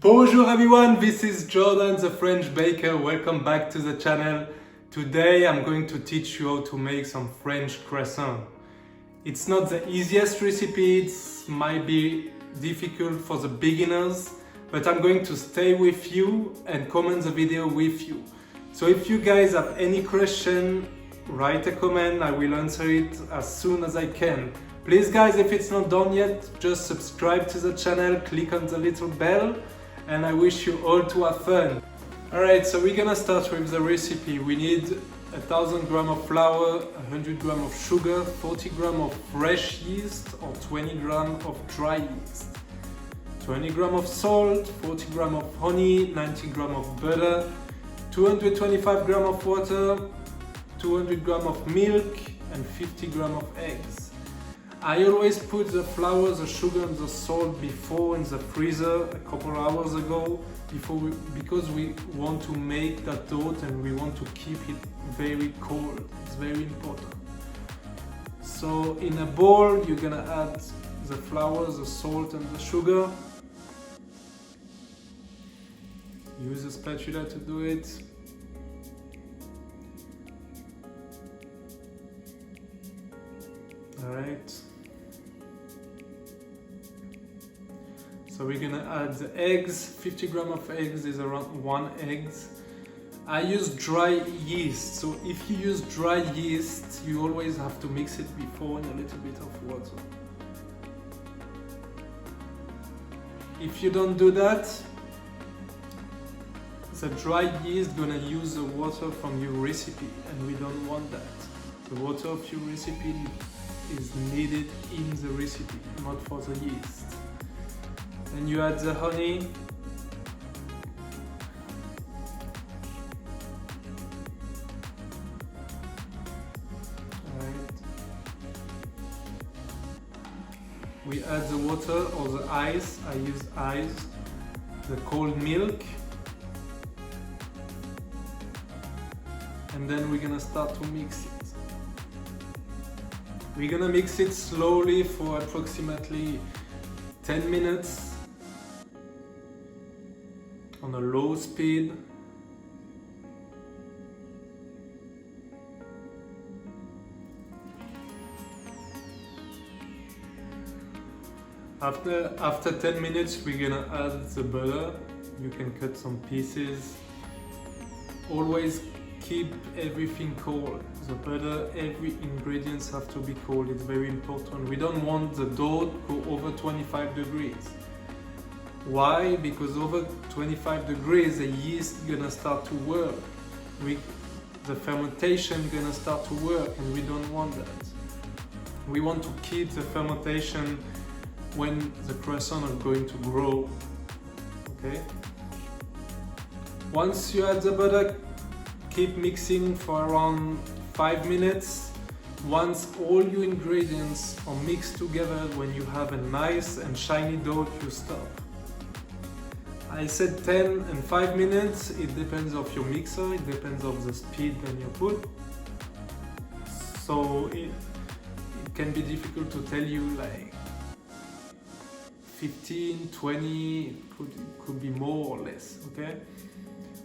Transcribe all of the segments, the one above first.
Bonjour everyone, this is Jordane the French baker. Welcome back to the channel. Today I'm going to teach you how to make some French croissant. It's not the easiest recipe, it might be difficult for the beginners, but I'm going to stay with you and comment the video with you. So if you guys have any question, write a comment, I will answer it as soon as I can. Please guys, if it's not done yet, just subscribe to the channel, click on the little bell, and I wish you all to have fun. Alright, so we're gonna start with the recipe. We need 1000 grams of flour, 100 grams of sugar, 40 grams of fresh yeast or 20 grams of dry yeast, 20 grams of salt, 40 grams of honey, 90 grams of butter, 225 grams of water, 200 grams of milk, and 50 grams of eggs. I always put the flour, the sugar and the salt before in the freezer a couple hours ago because we want to make that dough and we want to keep it very cold. It's very important. So in a bowl you're gonna add the flour, the salt and the sugar. Use a spatula to do it. Alright. So we're gonna add the eggs. 50 grams of eggs is around 1 egg. I use dry yeast, so if you use dry yeast, you always have to mix it before in a little bit of water. If you don't do that, the dry yeast gonna use the water from your recipe, and we don't want that. The water of your recipe is needed in the recipe, not for the yeast. Then you add the honey. Alright. We add the water or the ice. I use ice. The cold milk. And then we're gonna start to mix it. We're gonna mix it slowly for approximately 10 minutes on a low speed. After 10 minutes we're gonna add the butter. You can cut some pieces. Always keep everything cold. The butter, every ingredients have to be cold. It's very important. We don't want the dough to go over 25 degrees. Why? Because over 25 degrees the yeast gonna start to work. The fermentation gonna start to work, and we don't want that. We want to keep the fermentation when the croissant are going to grow. Okay? Once you add the butter, keep mixing for around 5 minutes. Once all your ingredients are mixed together, when you have a nice and shiny dough, you stop. I said 10 and 5 minutes, it depends of your mixer, it depends of the speed that you put. So it can be difficult to tell you like 15, 20, could be more or less, okay?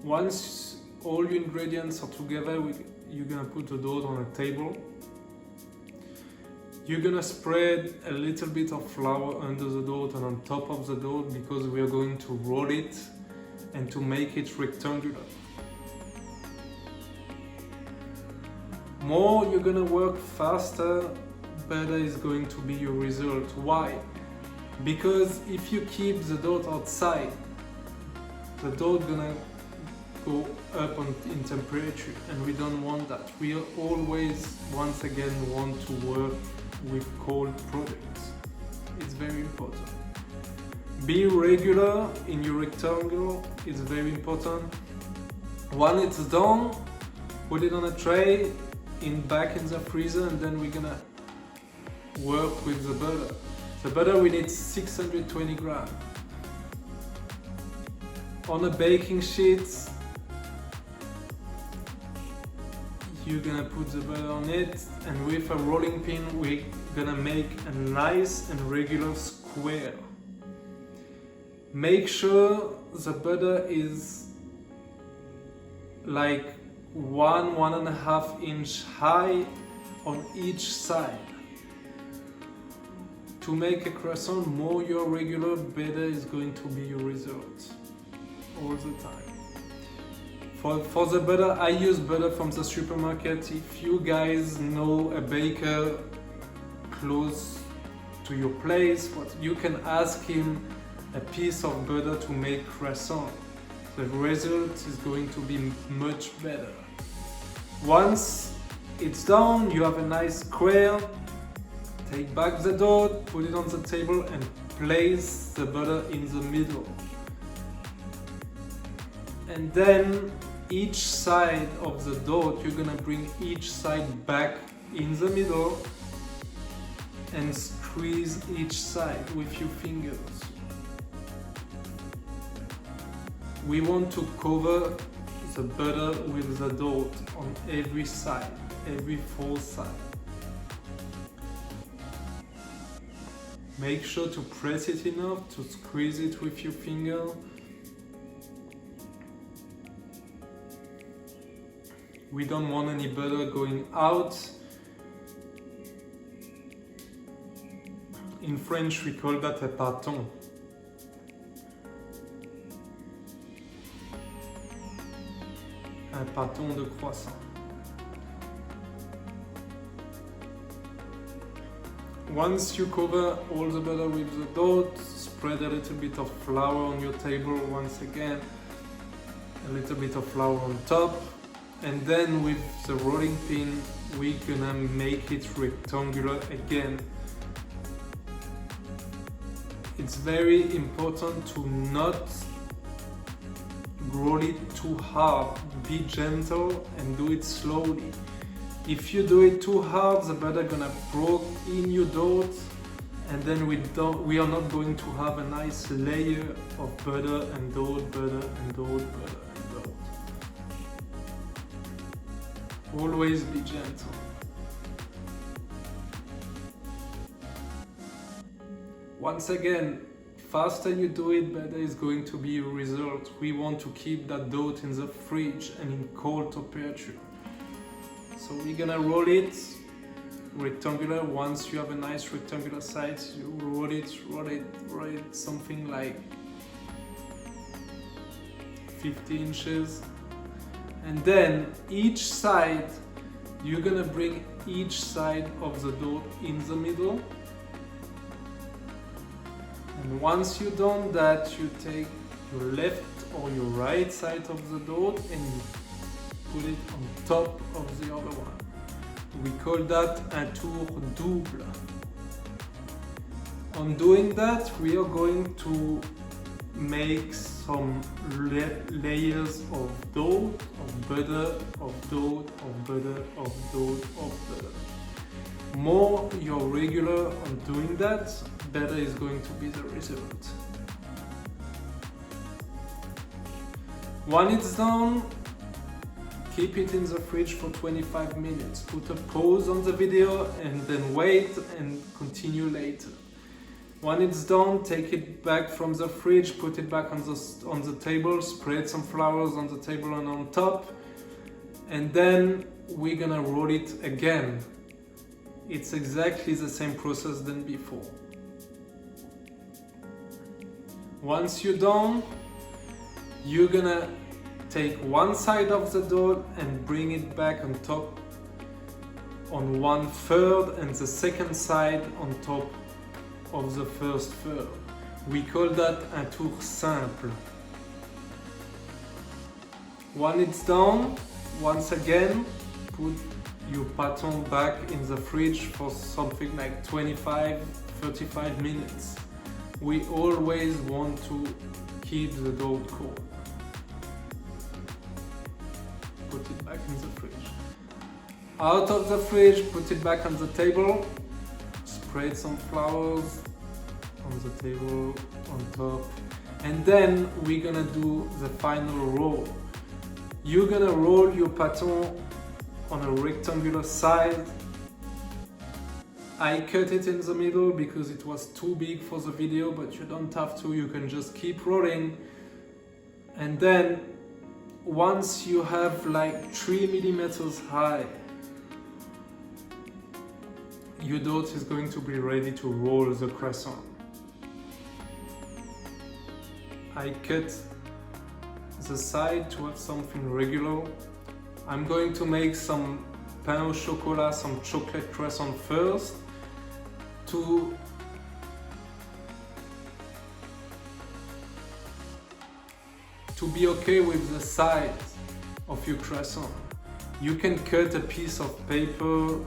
Once all your ingredients are together, you're gonna put the dough on a table. You're gonna spread a little bit of flour under the dough and on top of the dough, because we are going to roll it and to make it rectangular. More you're gonna work faster, better is going to be your result. Why? Because if you keep the dough outside, the dough gonna go up in temperature, and we don't want that. We always, once again, want to work with cold products. It's very important. Be regular in your rectangle, it's very important. When it's done, put it on a tray, back in the freezer, and then we're gonna work with the butter. The butter, we need 620 grams. On a baking sheet, you're gonna put the butter on it, and with a rolling pin we're gonna make a nice and regular square. Make sure the butter is like 1–1.5 inch high on each side. To make a croissant more your regular, better is going to be your result all the time. For the butter, I use butter from the supermarket. If you guys know a baker close to your place, you can ask him a piece of butter to make croissant. The result is going to be much better. Once it's done, you have a nice square. Take back the dough, put it on the table and place the butter in the middle. And then each side of the dough, you're gonna bring each side back in the middle and squeeze each side with your fingers. We want to cover the butter with the dough on every side, every 4 sides. Make sure to press it enough to squeeze it with your finger. We don't want any butter going out. In French we call that a pâton. Un pâton de croissant. Once you cover all the butter with the dough, spread a little bit of flour on your table once again, a little bit of flour on top, and then with the rolling pin we're gonna make it rectangular again. It's very important to not roll it too hard. Be gentle and do it slowly. If you do it too hard, the butter gonna break in your dough, and then we are not going to have a nice layer of butter and dough, butter and dough, butter and dough. Always be gentle. Once again, faster you do it, better is going to be your result. We want to keep that dough in the fridge and in cold temperature. So we're gonna roll it rectangular. Once you have a nice rectangular size, you roll it something like 50 inches. And then each side, you're gonna bring each side of the dough in the middle. And once you've done that, you take your left or your right side of the dough and you put it on top of the other one. We call that un tour double. On doing that, we are going to make some layers of dough, of butter, of dough, of butter, of dough, of butter. More you're regular on doing that, better is going to be the result. When it's done, keep it in the fridge for 25 minutes. Put a pause on the video and then wait and continue later. When it's done, take it back from the fridge, put it back on the table, spread some flowers on the table and on top, and then we're gonna roll it again. It's exactly the same process than before. Once you're done, you're gonna take one side of the dough and bring it back on top on 1/3 and the second side on top of the first third. We call that un tour simple. When it's done, once again, put your pâton back in the fridge for something like 25–35 minutes. We always want to keep the dough cold. Put it back in the fridge. Out of the fridge, put it back on the table. Spread some flowers on the table, on top. And then we're gonna do the final roll. You're gonna roll your pâton on a rectangular side I cut it in the middle because it was too big for the video, but you don't have to, you can just keep rolling. And then once you have like 3 millimeters high, your dough is going to be ready to roll the croissant. I cut the side to have something regular. I'm going to make some pain au chocolat, some chocolate croissant first to be okay with the size of your croissant. You can cut a piece of paper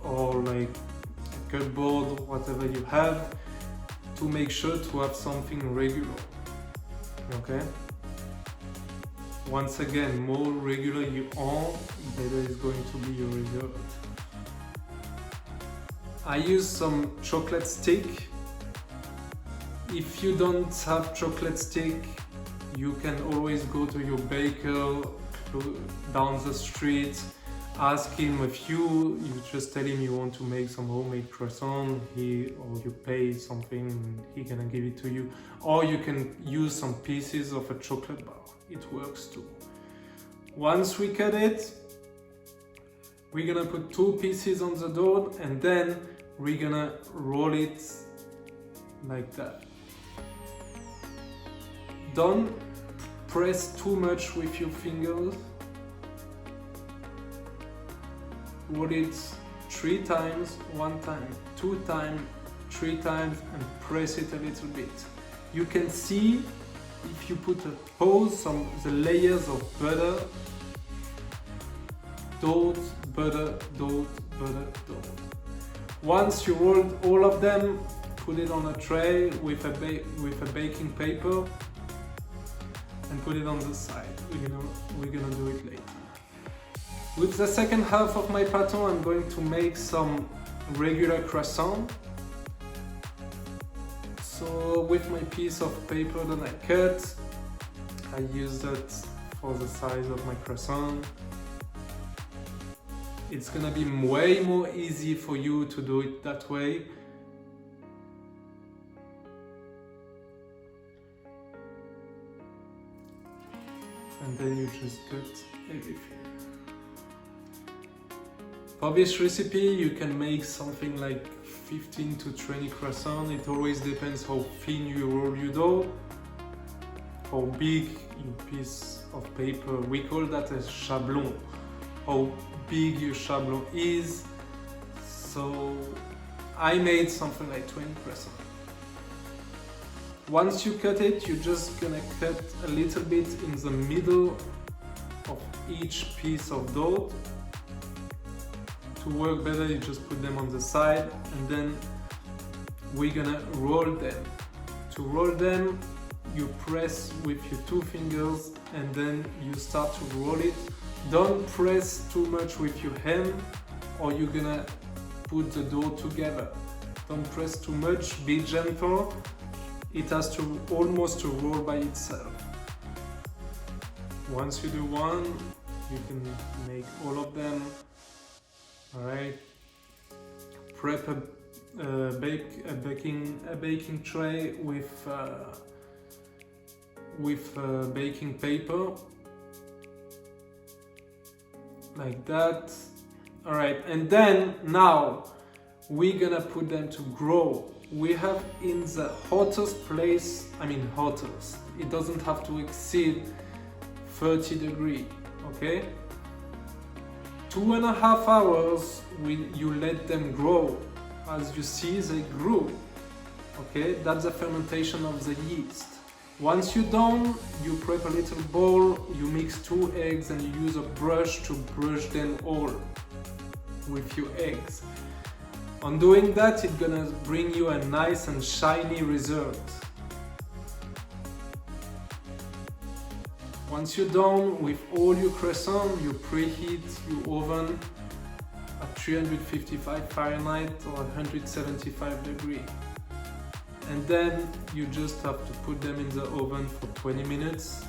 or like a cardboard, whatever you have, to make sure to have something regular. Okay? Once again, more regular you are, better is going to be your result. I use some chocolate stick. If you don't have chocolate stick, you can always go to your baker down the street, ask him a few, you just tell him you want to make some homemade croissant, or you pay something and he gonna give it to you. Or you can use some pieces of a chocolate bar, it works too. Once we cut it, we're gonna put 2 pieces on the dough and then we're gonna roll it like that. Don't press too much with your fingers. Roll it 3 times, 1 time, 2 times, 3 times, and press it a little bit. You can see if you put a pause, the layers of butter, dough, butter, dough, butter, dough. Once you rolled all of them, put it on a tray with a baking paper and put it on the side. We're gonna do it later. With the second half of my pattern, I'm going to make some regular croissant. So with my piece of paper that I cut, I use that for the size of my croissant. It's gonna be way more easy for you to do it that way. And then you just cut everything. For this recipe, you can make something like 15 to 20 croissants. It always depends how thin you roll your dough, how big your piece of paper, we call that a chablon, how big your chablon is. So I made something like 20 croissants. Once you cut it, you're just gonna cut a little bit in the middle of each piece of dough. To work better, you just put them on the side and then we're gonna roll them. To roll them, you press with your 2 fingers and then you start to roll it. Don't press too much with your hand or you're gonna put the dough together. Don't press too much, be gentle. It has to almost to roll by itself. Once you do one, you can make all of them. Alright, prep a baking tray with baking paper, like that. Alright, and then now we're gonna put them to grow. We have in the hottest place, hottest, it doesn't have to exceed 30 degrees, okay? 2.5 hours, you let them grow. As you see, they grew. Okay, that's the fermentation of the yeast. Once you're done, you prep a little bowl, you mix 2 eggs and you use a brush to brush them all with your eggs. On doing that, it's gonna bring you a nice and shiny result. Once you're done with all your croissants, you preheat your oven at 355 Fahrenheit or 175 degrees. And then you just have to put them in the oven for 20 minutes.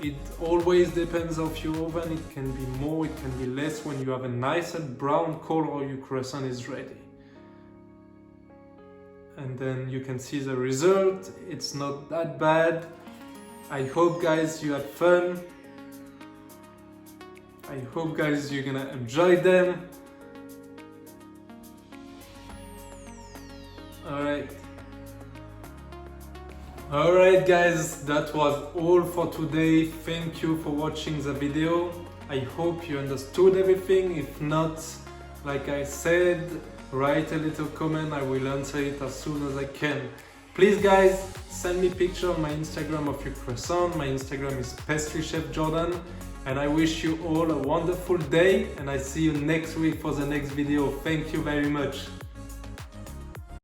It always depends on your oven, it can be more, it can be less. When you have a nice and brown color, your croissant is ready. and then you can see the result. It's not that bad. I hope guys you had fun. I hope guys you're gonna enjoy them. Alright guys, that was all for today. Thank you for watching the video. I hope you understood everything. If not, like I said, write a little comment. I will answer it as soon as I can. Please guys, send me picture on my Instagram of your croissant. My Instagram is Pastry Chef Jordane. And I wish you all a wonderful day, and I see you next week for the next video. Thank you very much.